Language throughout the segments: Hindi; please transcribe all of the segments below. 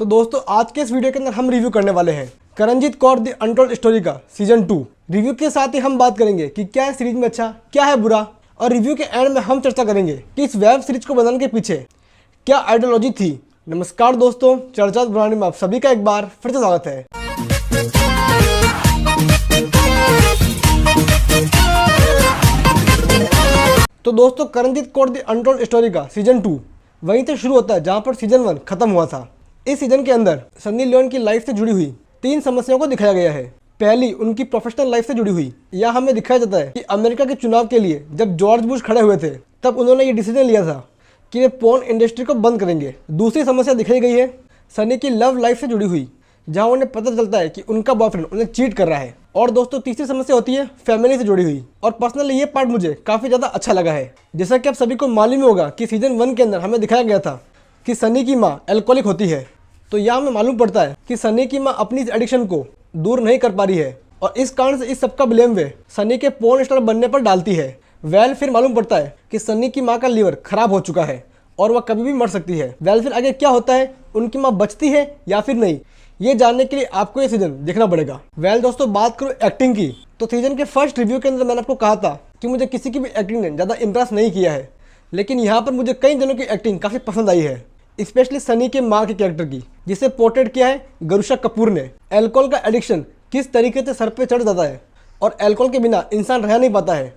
तो दोस्तों आज के इस वीडियो के अंदर हम रिव्यू करने वाले हैं Karenjit Kaur the untold story का सीजन 2। रिव्यू के साथ ही हम बात करेंगे कि क्या है सीरीज में अच्छा, क्या है बुरा, और रिव्यू के एंड में हम चर्चा करेंगे कि इस वेब सीरीज को बनाने के पीछे क्या आइडियोलॉजी थी। नमस्कार दोस्तों, चर्चा बनाने में आप सभी का एक बार फिर से स्वागत है। तो दोस्तों Karenjit Kaur the untold story का सीजन 2 वहीं से शुरू होता है जहां पर सीजन 1 खत्म हुआ था। इस सीजन के अंदर सन्नी लियोन की लाइफ से जुड़ी हुई 3 समस्याओं को दिखाया गया है। पहली, उनकी प्रोफेशनल लाइफ से जुड़ी हुई। यहाँ हमें दिखाया जाता है कि अमेरिका के चुनाव के लिए जब जॉर्ज बुश खड़े हुए थे तब उन्होंने ये डिसीजन लिया था कि वे पोर्न इंडस्ट्री को बंद करेंगे। दूसरी समस्या दिखाई गई है सन्नी की लव लाइफ से जुड़ी हुई, जहाँ उन्हें पता चलता है कि उनका बॉयफ्रेंड उन्हें चीट कर रहा है। और दोस्तों तीसरी समस्या होती है फैमिली से जुड़ी हुई, और पर्सनली ये पार्ट मुझे काफ़ी ज़्यादा अच्छा लगा है। जैसा कि आप सभी को मालूम ही होगा कि सीजन 1 के अंदर हमें दिखाया गया था कि सन्नी की माँ एल्कोहलिक होती है, तो यहाँ हमें मालूम पड़ता है कि सन्नी की माँ अपनी इस एडिक्शन को दूर नहीं कर पा रही है और इस कारण से इस सबका ब्लेम वे सन्नी के पोर्न स्टार बनने पर डालती है। फिर मालूम पड़ता है कि सन्नी की माँ का लीवर खराब हो चुका है और वह कभी भी मर सकती है। फिर आगे क्या होता है, उनकी माँ बचती है या फिर नहीं, ये जानने के लिए आपको ये सीजन देखना पड़ेगा। दोस्तों बात करूँ एक्टिंग की, तो सीजन के फर्स्ट रिव्यू के अंदर मैंने आपको कहा था कि मुझे किसी की भी एक्टिंग ने ज़्यादा इंप्रेस नहीं किया है, लेकिन यहाँ पर मुझे कई जनों की एक्टिंग काफ़ी पसंद आई है, स्पेशली सनी के माँ के कैरेक्टर की, जिसे पोर्ट्रेट किया है गरुषा कपूर ने। एल्कोहल का एडिक्शन किस तरीके से सर पे चढ़ जाता है और एल्कोहल के बिना इंसान रह नहीं पाता है,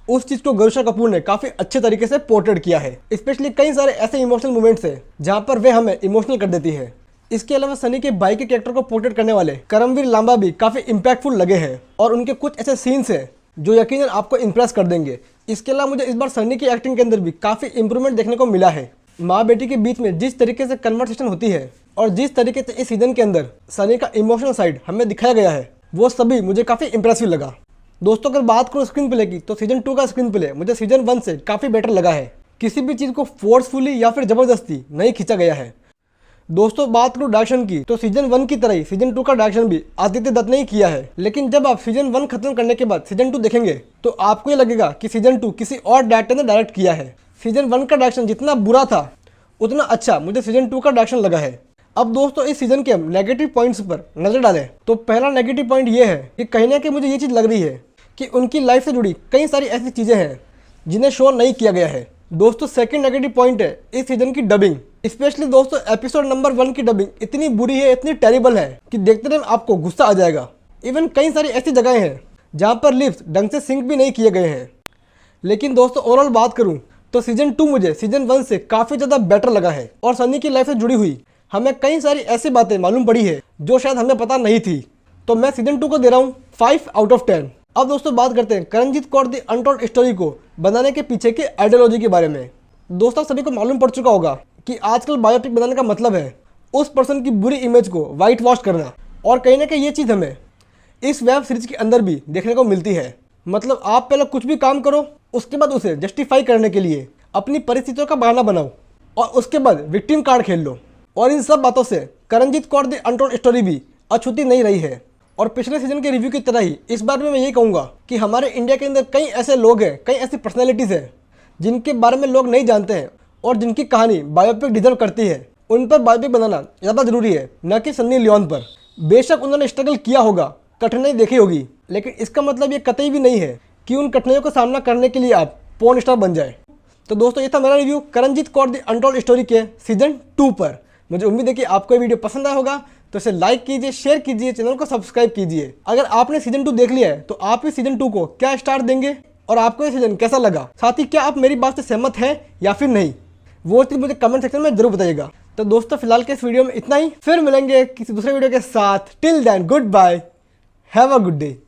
उस चीज़ को गरुषा कपूर ने काफ़ी अच्छे तरीके से पोर्ट्रेट किया है। स्पेशली कई सारे ऐसे इमोशनल मोमेंट्स हैं जहाँ पर वे हमें इमोशनल कर देती है। इसके अलावा सनी के भाई के कैरेक्टर को पोर्ट्रेट करने वाले करमवीर लांबा भी काफ़ी इम्पैक्टफुल लगे हैं और उनके कुछ ऐसे सीन्स हैं जो यकीनन आपको इंप्रेस कर देंगे। इसके अलावा मुझे इस बार सनी की एक्टिंग के अंदर भी काफ़ी इंप्रूवमेंट देखने को मिला है। माँ बेटी के बीच में जिस तरीके से कन्वर्सेशन होती है और जिस तरीके से इस सीजन के अंदर सनी का इमोशनल साइड हमें दिखाया गया है, वो सभी मुझे काफ़ी इंप्रेसिव लगा। दोस्तों अगर बात करूँ स्क्रीन प्ले की, तो सीजन 2 का स्क्रीन प्ले मुझे सीजन 1 से काफ़ी बेटर लगा है। किसी भी चीज़ को फोर्सफुली या फिर ज़बरदस्ती नहीं खींचा गया है। दोस्तों बात करूँ डायरेक्शन की, तो सीजन 1 की तरह ही सीजन 2 का डायरेक्शन भी आदित्य दत्त ने ही किया है, लेकिन जब आप सीजन 1 खत्म करने के बाद सीजन 2 देखेंगे तो आपको ये लगेगा कि सीजन 2 किसी और डायरेक्टर ने डायरेक्ट किया है। सीजन 1 का डायरेक्शन जितना बुरा था उतना अच्छा मुझे सीजन 2 का डायरेक्शन लगा है। अब दोस्तों इस सीजन के हम नेगेटिव पॉइंट्स पर नजर डालें, तो पहला नेगेटिव पॉइंट ये है कि कहीं ना कहीं मुझे ये चीज़ लग रही है कि उनकी लाइफ से जुड़ी कई सारी ऐसी चीज़ें हैं जिन्हें शो नहीं किया गया है। दोस्तों सेकंड नेगेटिव पॉइंट है इस सीजन की डबिंग। स्पेशली दोस्तों एपिसोड नंबर 1 की डबिंग इतनी बुरी है, इतनी टेरिबल है कि देखते टाइम आपको गुस्सा आ जाएगा। इवन कई सारी ऐसी जगहें हैं जहाँ पर लिप्स ढंग से सिंक भी नहीं किए गए हैं। लेकिन दोस्तों ओवरऑल बात करूँ तो सीजन 2 मुझे सीजन 1 से काफ़ी ज़्यादा बेटर लगा है और सनी की लाइफ से जुड़ी हुई हमें कई सारी ऐसी बातें मालूम पड़ी है जो शायद हमें पता नहीं थी। तो मैं सीजन 2 को दे रहा हूँ 5 आउट ऑफ 10। अब दोस्तों बात करते हैं Karenjit Kaur the untold story को बनाने के पीछे की आइडियोलॉजी के बारे में। दोस्तों सभी को मालूम पड़ चुका होगा कि आजकल बायोपिक बनाने का मतलब है उस पर्सन की बुरी इमेज को वाइट वॉश करना, और कहीं ना कहीं ये चीज़ हमें इस वेब सीरीज के अंदर भी देखने को मिलती है। मतलब आप पहले कुछ भी काम करो, उसके बाद उसे जस्टिफाई करने के लिए अपनी परिस्थितियों का बहाना बनाओ और उसके बाद विक्टिम कार्ड खेल लो। और इन सब बातों से Karenjit Kaur the untold story भी अछूती नहीं रही है। और पिछले सीजन के रिव्यू की तरह ही इस बार में मैं यही कहूँगा कि हमारे इंडिया के अंदर कई ऐसे लोग हैं, कई ऐसी पर्सनैलिटीज़ हैं जिनके बारे में लोग नहीं जानते हैं और जिनकी कहानी बायोपिक डिजर्व करती है। उन पर बायोपिक बनाना ज़्यादा जरूरी है, न कि सन्नी लियोन पर। बेशक उन्होंने स्ट्रगल किया होगा, कठिनाई देखी होगी, लेकिन इसका मतलब ये कतई भी नहीं है कि उन कठिनाइयों का सामना करने के लिए आप पोर्न स्टार बन जाए। तो दोस्तों ये था मेरा review Karenjit Kaur the untold story के सीजन 2 पर। मुझे उम्मीद है कि आपको ये वीडियो पसंद आया होगा, तो इसे लाइक कीजिए, शेयर कीजिए, चैनल को सब्सक्राइब कीजिए। अगर आपने सीजन 2 देख लिया है तो आप इस सीजन 2 को क्या स्टार देंगे और आपको ये सीजन कैसा लगा। साथ ही क्या आप मेरी बात से सहमत हैं या फिर नहीं, वो चीज़ मुझे कमेंट सेक्शन में जरूर बताइएगा। तो दोस्तों फिलहाल के इस वीडियो में इतना ही, फिर मिलेंगे किसी दूसरे वीडियो के साथ। Till then goodbye, have a good day.